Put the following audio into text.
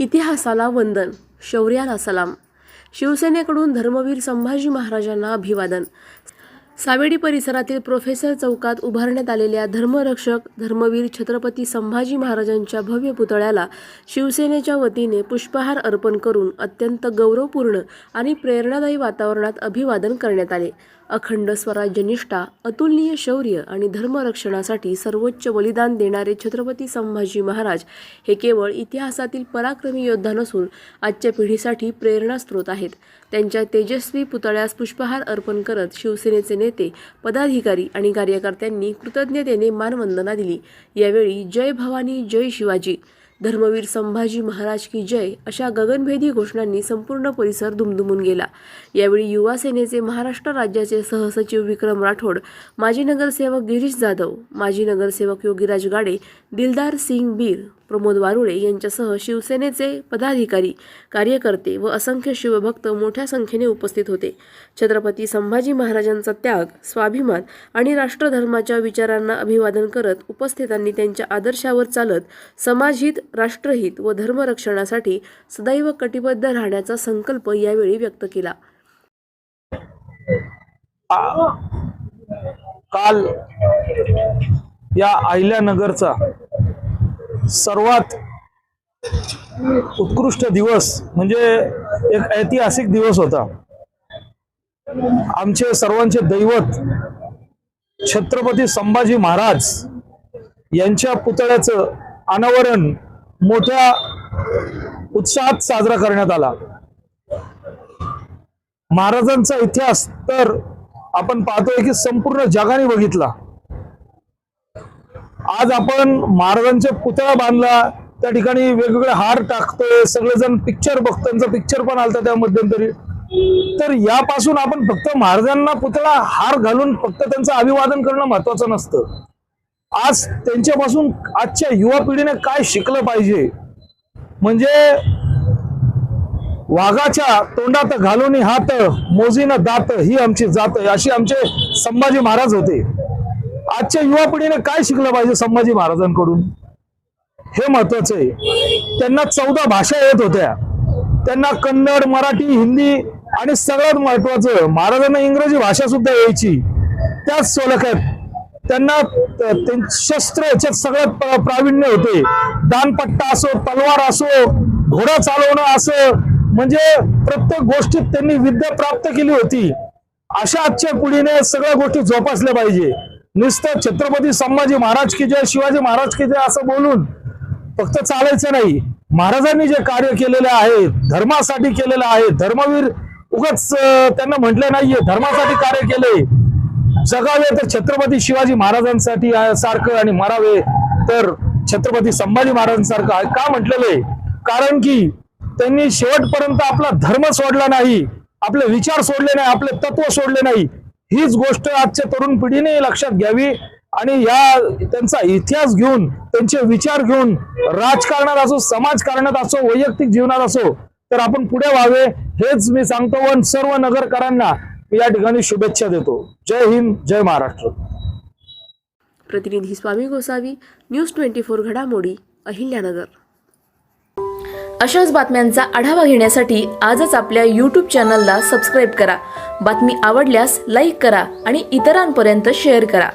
इतिहासाला वंदन, शौर्याला सलाम. शिवसेनेकडून धर्मवीर संभाजी महाराजांना अभिवादन. सावेडी परिसरातील प्रोफेसर चौकात उभारण्यात आलेल्या धर्मरक्षक धर्मवीर छत्रपती संभाजी महाराजांच्या भव्य पुतळ्याला शिवसेनेच्या वतीने पुष्पहार अर्पण करून अत्यंत गौरवपूर्ण आणि प्रेरणादायी वातावरणात अभिवादन करण्यात आले. अखंड स्वराज्यनिष्ठा, अतुलनीय शौर्य आणि धर्मरक्षणासाठी सर्वोच्च बलिदान देणारे छत्रपती संभाजी महाराज हे केवळ इतिहासातील पराक्रमी योद्धा नसून आजच्या पिढीसाठी प्रेरणास्रोत आहेत. त्यांच्या तेजस्वी पुतळ्यास पुष्पहार अर्पण करत शिवसेनेचे नेते, पदाधिकारी आणि कार्यकर्त्यांनी कृतज्ञतेने मानवंदना दिली. यावेळी जय भवानी, जय शिवाजी, धर्मवीर संभाजी महाराज की जय अशा गगनभेदी घोषणांनी संपूर्ण परिसर दुमदुमून गेला. यावेळी युवा सेनेचे महाराष्ट्र राज्याचे सहसचिव विक्रम राठोड, माजी नगरसेवक गिरीश जाधव, माजी नगरसेवक योगीराज गाडे, दिलदार सिंग बीर, प्रमोद वारुळे यांच्यासह शिवसेनेचे पदाधिकारी, कार्यकर्ते व असंख्य शिवभक्त मोठ्या संख्येने उपस्थित होते. छत्रपती संभाजी महाराजांचा त्याग, स्वाभिमान आणि राष्ट्रधर्माच्या विचारांना अभिवादन करत उपस्थितांनी त्यांच्या आदर्शावर चालत समाजहित, राष्ट्रहित व धर्मरक्षणासाठी सदैव कटिबद्ध राहण्याचा संकल्प यावेळी व्यक्त केला. काल या अहिल्यानगरचा सर्वात उत्कृष्ट दिवस म्हणजे एक ऐतिहासिक दिवस होता. आमचे सर्वांचे दैवत छत्रपती संभाजी महाराज यांच्या पुतळ्याचं अनावरण मोठ्या उत्साहात साजरा करण्यात आला. महाराजांचा इतिहास तर आपण पाहतोय की संपूर्ण जगाने बघितला. आज आपण महाराजांचा पुतळा बांधला, त्या ठिकाणी वेगवेगळे हार टाकतोय, सगळेजण पिक्चर बघतो, त्यांचा पिक्चर पण आलता त्या मध्यंतरी. तर यापासून आपण फक्त महाराजांना पुतळा हार घालून फक्त त्यांचं अभिवादन करणं महत्वाचं नसतं. आज त्यांच्यापासून आजच्या युवा पिढीने काय शिकलं पाहिजे, म्हणजे वाघाच्या तोंडात घालून हात, मोजीनं दात, ही आमची जात, अशी आमचे संभाजी महाराज होते. आजच्या युवा पिढीने काय शिकलं पाहिजे संभाजी महाराजांकडून, हे महत्वाचं आहे. त्यांना 14 भाषा येत होत्या. त्यांना कन्नड, मराठी, हिंदी आणि सगळ्यात महत्वाचं महाराजांना इंग्रजी भाषा सुद्धा यायची. त्याच सोलक्यात त्यांना शस्त्र याच्यात सगळ्यात प्रावीण्य होते. दानपट्टा असो, तलवार असो, घोडा चालवणं असो, म्हणजे प्रत्येक गोष्टीत त्यांनी विद्या प्राप्त केली होती. अशा आजच्या पिढीने सगळ्या गोष्टी जोपासल्या पाहिजे. नुसतं छत्रपती संभाजी महाराज की जय, शिवाजी महाराज की जय असं बोलून फक्त चालायचं नाही. महाराजांनी जे कार्य केलेले आहे, धर्मासाठी केलेलं आहे, धर्मवीर उगाच त्यांना म्हटले नाहीये, धर्मासाठी कार्य केले. जगावे तर छत्रपती शिवाजी महाराजांसाठी सारखं आणि मरावे तर छत्रपती संभाजी महाराजांसारखं का म्हटलेलं आहे? कारण की त्यांनी शेवटपर्यंत आपला धर्म सोडला नाही, आपले विचार सोडले नाही, आपले तत्व सोडले नाही. हीच गोष्ट आजच्या तरुण पिढीने लक्षात घ्यावी आणि या त्यांचा इतिहास घेऊन, त्यांचे विचार घेऊन राजकारणात असो, समाजकारणात असो, वैयक्तिक जीवनात असो तर आपण पुढे व्हावे, हेच मी सांगतो व सर्व नगरकरांना या ठिकाणी शुभेच्छा देतो. जय हिंद, जय महाराष्ट्र. प्रतिनिधी स्वामी गोसावी, न्यूज 24 घडामोडी, अहिल्यानगर. अशाच बातम्यांचा आढावा घेण्यासाठी आजच आपल्या YouTube चॅनलला सबस्क्राईब करा. बातमी आवडल्यास लाईक करा आणि इतरांपर्यंत शेअर करा.